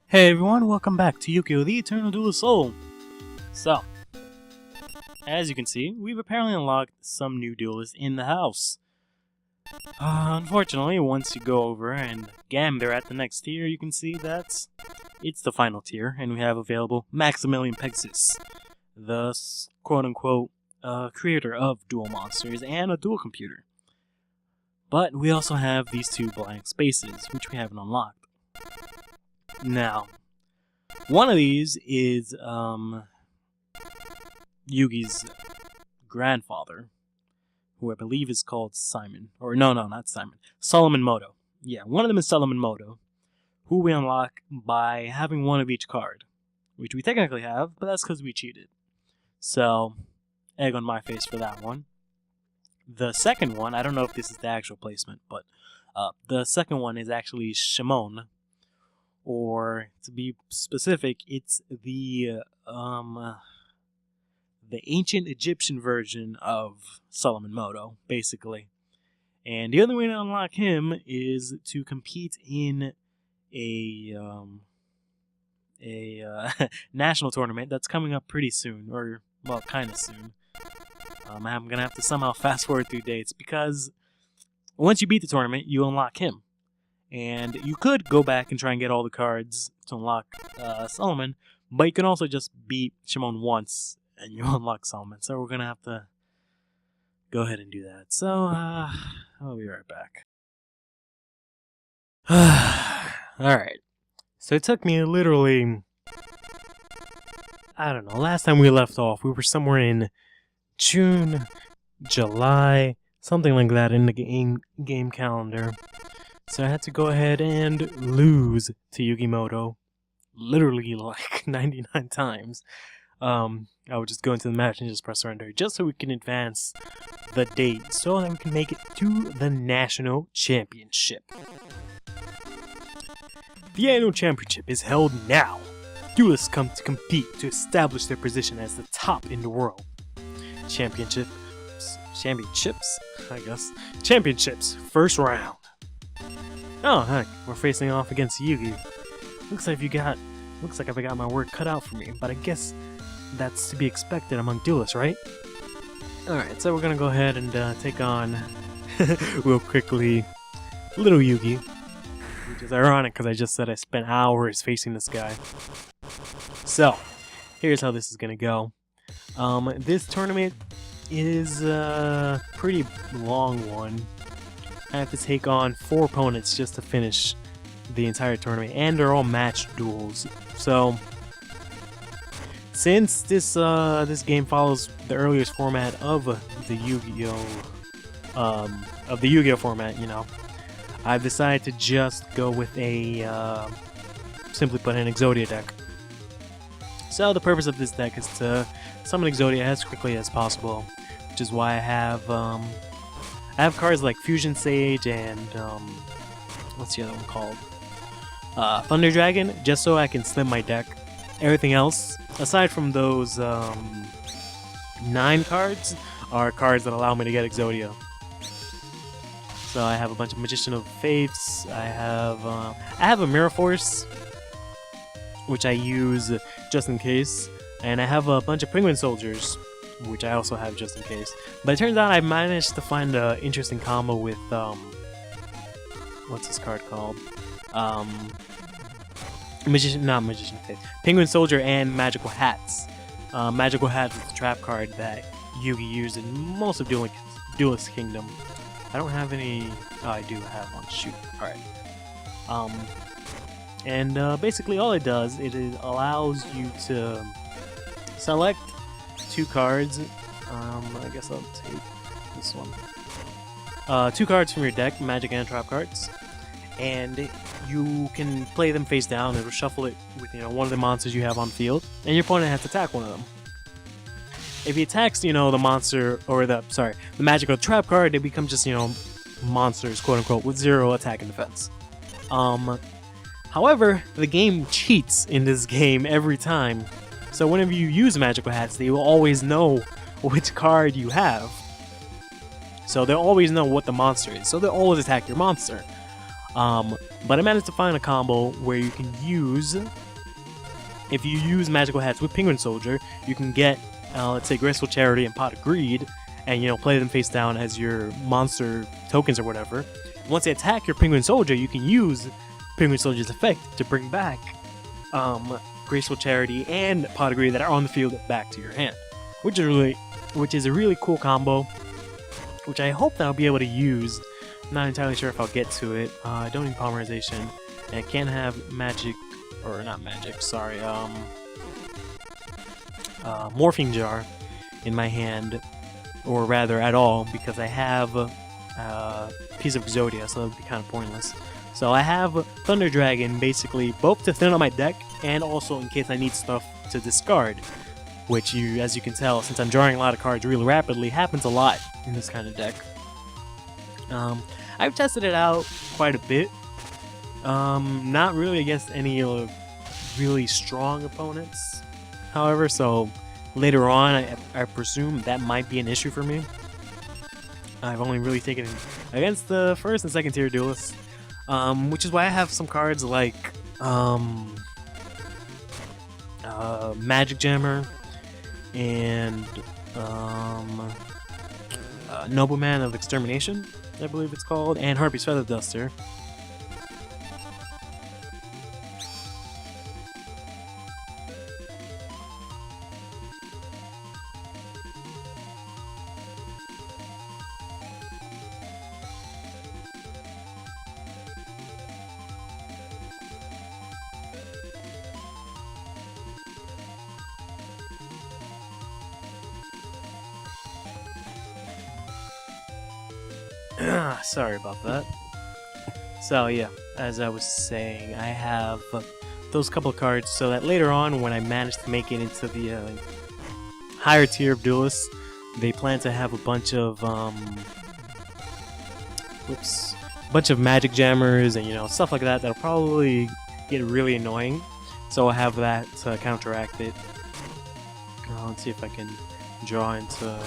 Hey everyone, welcome back to Yu-Gi-Oh! The Eternal Duelist Soul. So, as you can see, we've apparently unlocked some new duelists in the house. Unfortunately, once you go over and gamble at the next tier, you can see that it's the final tier, and we have available Maximilian Pegasus, the quote-unquote creator of duel monsters and a duel computer. But we also have these two blank spaces, which we haven't unlocked. Now, one of these is Yugi's grandfather, who I believe is called Simon. Or no, not Simon. Solomon Moto. Yeah, one of them is Solomon Moto, who we unlock by having one of each card, which we technically have, but that's because we cheated. So, egg on my face for that one. The second one, I don't know if this is the actual placement, but the second one is actually Shimon. Or, to be specific, it's the ancient Egyptian version of Solomon Moto, basically. And the other way to unlock him is to compete in a national tournament that's coming up pretty soon, or, well, kind of soon. I'm going to have to somehow fast forward through dates, because once you beat the tournament, you unlock him. And you could go back and try and get all the cards to unlock Solomon, but you can also just beat Shimon once and you unlock Solomon. So we're going to have to go ahead and do that. So, I'll be right back. Alright. So it took me literally, I don't know, last time we left off, we were somewhere in June, July, something like that in the game calendar. So I had to go ahead and lose to Yugimoto, literally like 99 times. I would just go into the match and just press surrender, just so we can advance the date, so that we can make it to the National Championship. The annual championship is held now. Duelists come to compete to establish their position as the top in the world. Championships, I guess. Championships, first round. Oh heck, we're facing off against Yugi. Looks like I've got my work cut out for me, but I guess that's to be expected among duelists, right? Alright, so we're gonna go ahead and take on, real quickly, little Yugi. Which is ironic because I just said I spent hours facing this guy. So, here's how this is gonna go. This tournament is a pretty long one. I have to take on 4 opponents just to finish the entire tournament, and they're all matched duels. So, since this game follows the earliest format of the Yu-Gi-Oh format, you know, I've decided to just go with a simply put, an Exodia deck. So the purpose of this deck is to summon Exodia as quickly as possible, which is why I have cards like Fusion Sage and, what's the other one called? Thunder Dragon, just so I can slim my deck. Everything else, aside from those 9 cards, are cards that allow me to get Exodia. So I have a bunch of Magician of Fates, I have a Mirror Force, which I use just in case, and I have a bunch of Penguin Soldiers, which I also have just in case. But it turns out I managed to find an interesting combo with, what's this card called? Penguin Soldier and Magical Hats. Magical Hats is the trap card that Yugi used in most of Duelist Kingdom. I don't have any... Oh, I do have one. Shoot. Alright. Basically all it does, it allows you to select 2 cards. I guess I'll take this one. 2 cards from your deck, magic and trap cards, and you can play them face down. It'll shuffle it with one of the monsters you have on field, and your opponent has to attack one of them. If he attacks, the monster or the magical trap card, they become just monsters, quote unquote, with 0 attack and defense. However, the game cheats in this game every time. So whenever you use magical hats, they will always know which card you have. So they'll always know what the monster is. So they'll always attack your monster. But I managed to find a combo where you can use, if you use magical hats with Penguin Soldier, you can get, let's say, Graceful Charity and Pot of Greed, and, you know, play them face down as your monster tokens or whatever. Once they attack your Penguin Soldier, you can use Penguin Soldier's effect to bring back Graceful Charity and Pot of Greed that are on the field back to your hand, which is a really cool combo, which I hope that I'll be able to use. I'm not entirely sure if I'll get to it. I don't need polymerization, and I can't have magic, or not magic, sorry, Morphing Jar in my hand, or rather at all, because I have a piece of Exodia, so that would be kind of pointless. So I have Thunder Dragon basically both to thin out my deck and also in case I need stuff to discard, which, as you can tell, since I'm drawing a lot of cards really rapidly, happens a lot in this kind of deck. I've tested it out quite a bit, not really against any really strong opponents, however, so later on I presume that might be an issue for me. I've only really taken it against the first and second tier duelists, which is why I have some cards like Magic Jammer and Nobleman of Extermination, I believe it's called, and Harpy's Feather Duster. Sorry about that. So yeah, as I was saying, I have those couple of cards so that later on when I manage to make it into the higher tier of duelists, they plan to have a bunch of magic jammers and, you know, stuff like that that'll probably get really annoying. So I have that to counteract it. Let's see if I can draw into...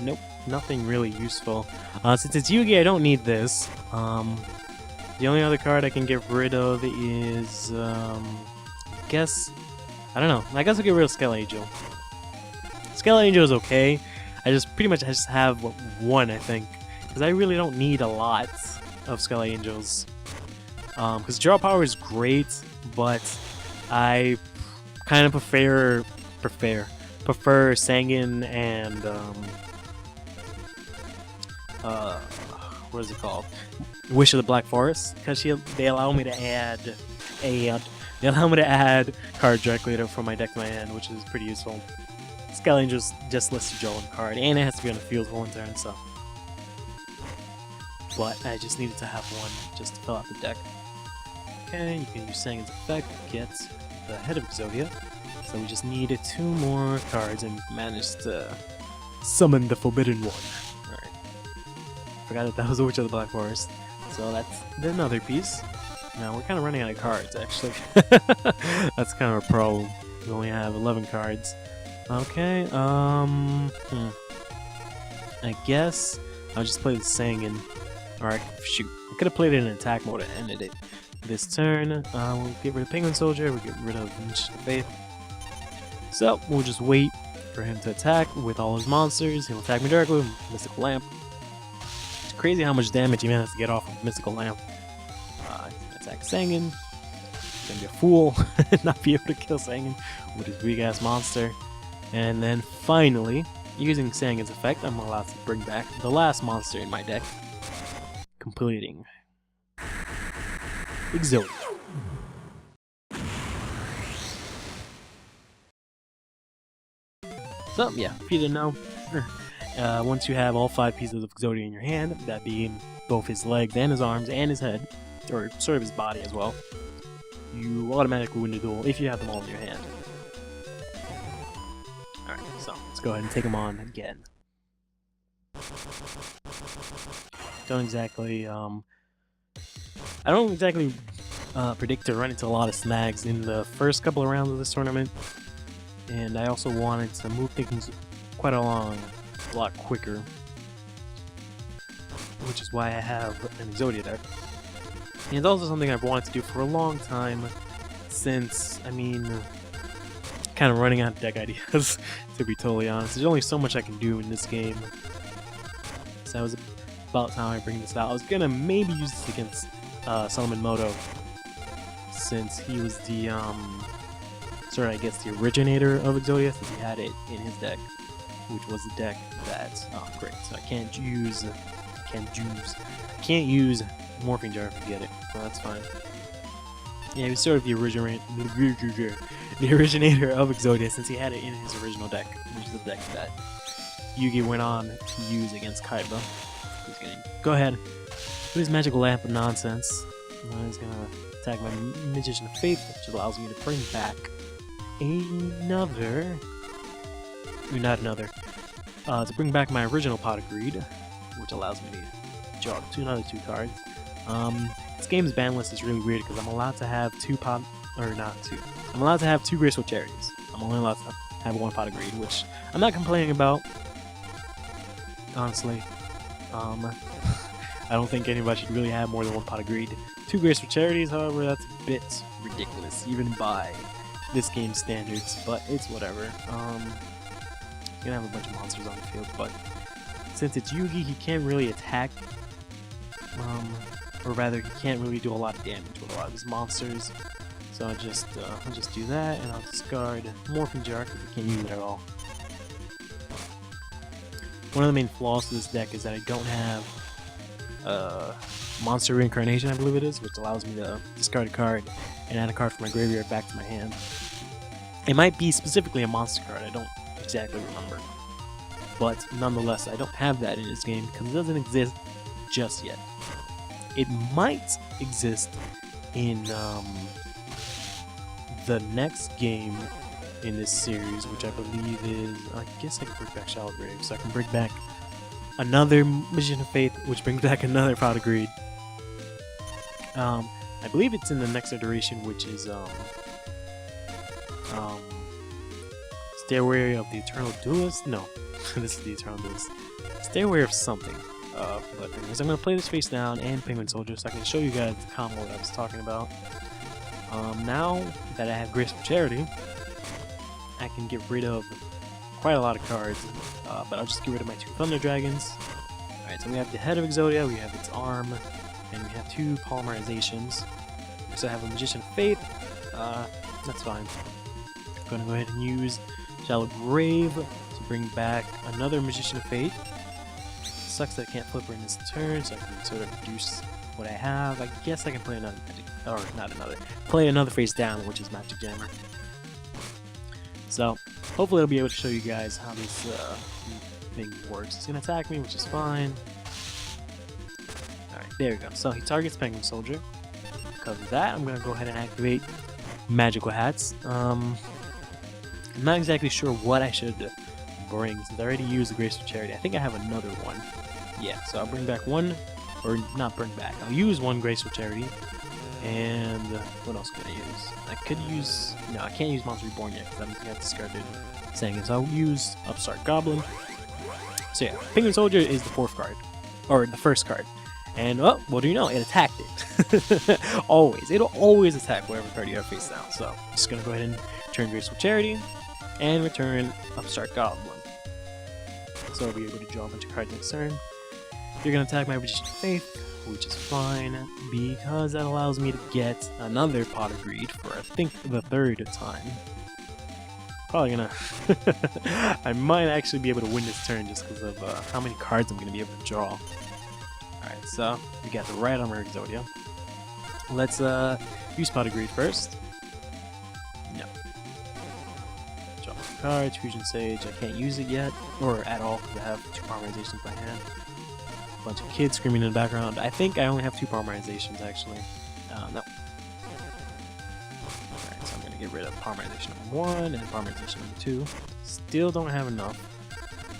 Nope, nothing really useful. Since it's Yugi, I don't need this. The only other card I can get rid of is... I guess I'll get rid of Skull Angel. Skull Angel is okay. I just have one, I think. Because I really don't need a lot of Skull Angels. Because draw power is great, but I kind of prefer Sanguine and what is it called? Wish of the Black Forest, because they allow me to add card directly from my deck to my hand, which is pretty useful. Skull Angel just lets you draw one card, and it has to be on the field for one turn, so. But I just needed to have one just to fill out the deck. Okay, you can use Sanguine's effect to get the head of Exodia. So we just needed 2 more cards and managed to summon the Forbidden One. Alright. Forgot that was the Witch of the Black Forest. So that's another piece. Now we're kind of running out of cards, actually. That's kind of a problem. We only have 11 cards. Okay, I guess I'll just play the Sanguine. Alright, shoot. I could have played it in attack mode and ended it this turn. We'll get rid of Penguin Soldier, we'll get rid of Niche of Faith. So, we'll just wait for him to attack with all his monsters. He'll attack me directly with Mystical Lamp. It's crazy how much damage he managed to get off of Mystical Lamp. Attack Sanguine. Gonna be a fool, not be able to kill Sanguine with his weak-ass monster. And then finally, using Sanguine's effect, I'm allowed to bring back the last monster in my deck, completing Exodia. So, yeah, if you didn't know, once you have all 5 pieces of Exodia in your hand, that being both his legs and his arms and his head, or sort of his body as well, you automatically win the duel if you have them all in your hand. Alright, so let's go ahead and take them on again. I don't exactly predict to run into a lot of snags in the first couple of rounds of this tournament. And I also wanted to move things quite along a lot quicker, which is why I have an Exodia deck. And it's also something I've wanted to do for a long time, since, I mean, kind of running out of deck ideas, to be totally honest. There's only so much I can do in this game. So it was about time I bring this out. I was gonna maybe use this against Solomon Moto, since he was the, sort of, I guess, the originator of Exodia, since he had it in his deck, which was the deck that, oh great, so I can't use Morphing Jar, forget it, so that's fine. Yeah, he was sort of the originator of Exodia, since he had it in his original deck, which is the deck that Yugi went on to use against Kaiba. He's gonna go ahead with his magical lamp of nonsense. He's gonna attack my Magician of Faith, which allows me to bring back to bring back my original Pot of Greed, which allows me to draw another two cards. This game's ban list is really weird because I'm allowed to have I'm allowed to have two Graceful Charities. I'm only allowed to have one Pot of Greed, which I'm not complaining about, honestly. I don't think anybody should really have more than one Pot of Greed. Two Graceful Charities, however, that's a bit ridiculous, even by this game's standards, but it's whatever. Gonna have a bunch of monsters on the field, but since it's Yugi, he can't really attack, or rather, he can't really do a lot of damage with a lot of his monsters. So I'll just do that, and I'll discard Morphing Jar because I can't use it at all. One of the main flaws to this deck is that I don't have Monster Reincarnation, I believe it is, which allows me to discard a card and add a card from my graveyard back to my hand. It might be specifically a monster card, I don't exactly remember. But nonetheless, I don't have that in this game because it doesn't exist just yet. It might exist in the next game in this series, which I believe is, I guess I can bring back Shallow Grave, so I can bring back another Magician of Faith, which brings back another Pot of Greed. I believe it's in the next iteration, which is Stay aware of the Eternal Duelist? No, this is the Eternal Duelist. Stay aware of something. But anyways, I'm going to play this face down and Penguin Soldier so I can show you guys the combo that I was talking about. Now that I have Graceful Charity, I can get rid of quite a lot of cards, but I'll just get rid of my two Thunder Dragons. Alright, so we have the head of Exodia, we have its arm, and we have two polymerizations. So I have a Magician of Faith, that's fine. I'm going to go ahead and use Shallow Grave to bring back another Magician of Faith. Sucks that I can't flip her in this turn, so I can sort of reduce what I have. I guess I can play another magic, or not another, play another face down, which is Magic Jammer. So hopefully I'll be able to show you guys how this thing works. It's gonna attack me, which is fine. Alright, there we go. So he targets Penguin Soldier. Because of that, I'm gonna go ahead and activate Magical Hats. I'm not exactly sure what I should bring, since I already used the Graceful Charity. I think I have another one. Yeah, so I'll bring back one, or not bring back, I'll use one Graceful Charity. And what else can I use? I could use, no, I can't use Monster Reborn yet because I don't think I've discarded Sanguine. So I'll use Upstart Goblin. So yeah, Penguin Soldier is the fourth card, or the first card. And oh, what do you know? It attacked it. Always. It'll always attack whatever card you have face down. So I'm just going to go ahead and return Graceful Charity and return Upstart Goblin. So I'll be able to draw a bunch of cards next turn. You're going to attack my Magician of Faith, which is fine because that allows me to get another Pot of Greed for, I think, the third time. Probably gonna I might actually be able to win this turn just because of how many cards I'm gonna be able to draw. Alright, so we got the right armor Exodia. Let's use Pot of Greed first. No. Draw cards, Fusion Sage. I can't use it yet, or at all, because I have two polymerizations in my hand. Bunch of kids screaming in the background. I think I only have two polymerizations actually. No. Alright, so I'm going to get rid of polymerization number 1 and polymerization number 2. Still don't have enough.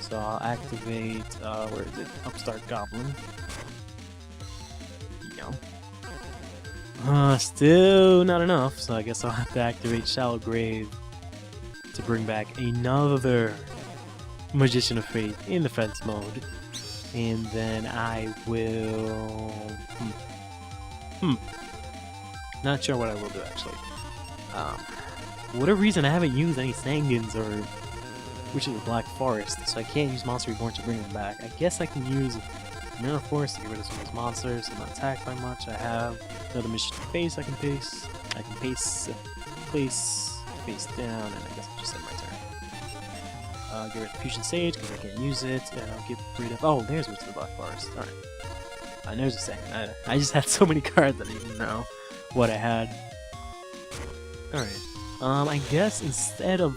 So I'll activate, where is it? Upstart Goblin. Yeah. Still not enough, so I guess I'll have to activate Shallow Grave to bring back another Magician of Faith in defense mode. And then I will... Not sure what I will do, actually. For whatever reason, I haven't used any Sangins or which is the Black Forest, so I can't use Monster Reborn to bring them back. I guess I can use Mirror Force to get rid of some of those monsters. I'm not attacked by much. I have another mission to face. I can face, face down, and I guess I'll just end my turn. Get rid of Fusion Sage because I can't use it, and I'll get rid of. Oh, there's what's the Black Forest. All right. There's a second. I just had so many cards that I didn't know what I had. All right. I guess instead of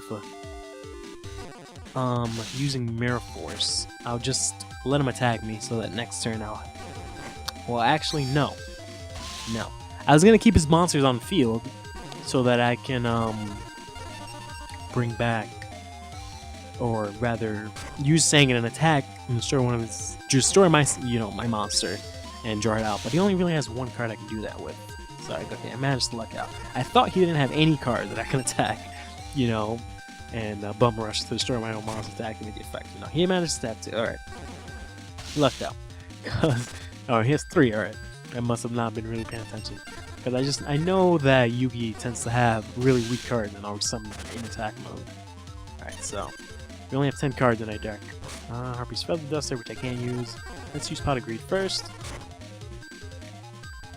using Mirror Force, I'll just let him attack me so that next turn I'll... Well, actually, no. No. I was gonna keep his monsters on the field so that I can, bring back, or rather, use Sangin and attack and destroy one of his... Destroy my, my monster and draw it out. But he only really has one card I can do that with. So, okay, I managed to luck out. I thought he didn't have any card that I can attack, and Bum Rush to destroy my own monster attack to make it effective. No, he managed to stab 2. Alright. Lucked out. Oh, he has 3. Alright. I must have not been really paying attention. Because I know that Yugi tends to have really weak cards and always summon in attack mode. Alright, so we only have 10 cards in our deck. Harpy's Feather Duster, which I can't use. Let's use Pot of Greed first.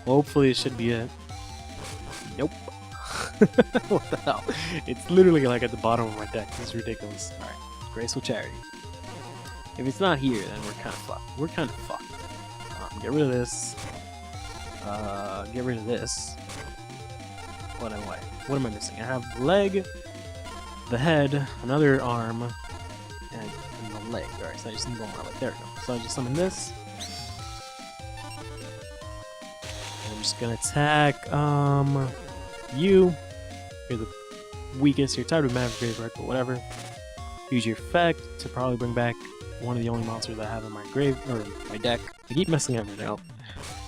Hopefully it should be it. Nope. What the hell? It's literally like at the bottom of my deck. This is ridiculous. Alright, Graceful Charity. If it's not here, then we're kind of fucked. We're kind of fucked. Get rid of this. Get rid of this. What am I missing? I have the leg, the head, another arm, and the leg. Alright, so I just need one more leg. There we go. So I just summon this. And I'm just gonna attack, you. You're the weakest. You're tired of Maverick Graveyard, but whatever. Use your effect to probably bring back one of the only monsters I have in my my deck. I keep messing up right now.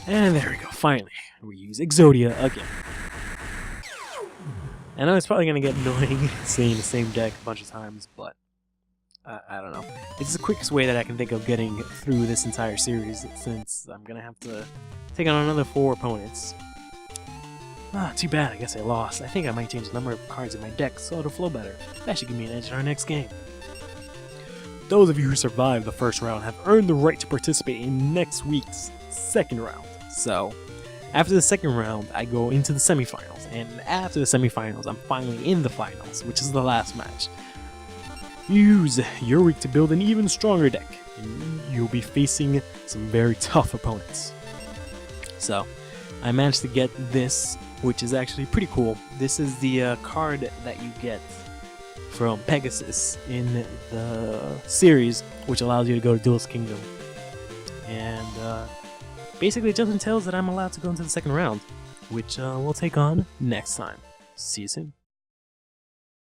And there we go. Finally, we use Exodia again. I know it's probably gonna get annoying seeing the same deck a bunch of times, but I don't know. It's the quickest way that I can think of getting through this entire series, since I'm gonna have to take on another 4 opponents. Too bad, I guess I lost. I think I might change the number of cards in my deck so it'll flow better. That should give me an edge in our next game. Those of you who survived the first round have earned the right to participate in next week's second round. So, after the second round, I go into the semifinals, and after the semifinals, I'm finally in the finals, which is the last match. Use your week to build an even stronger deck, and you'll be facing some very tough opponents. So, I managed to get this, which is actually pretty cool. This is the card that you get from Pegasus in the series, which allows you to go to Duelist Kingdom. And basically it just entails that I'm allowed to go into the second round, which we'll take on next time. See you soon.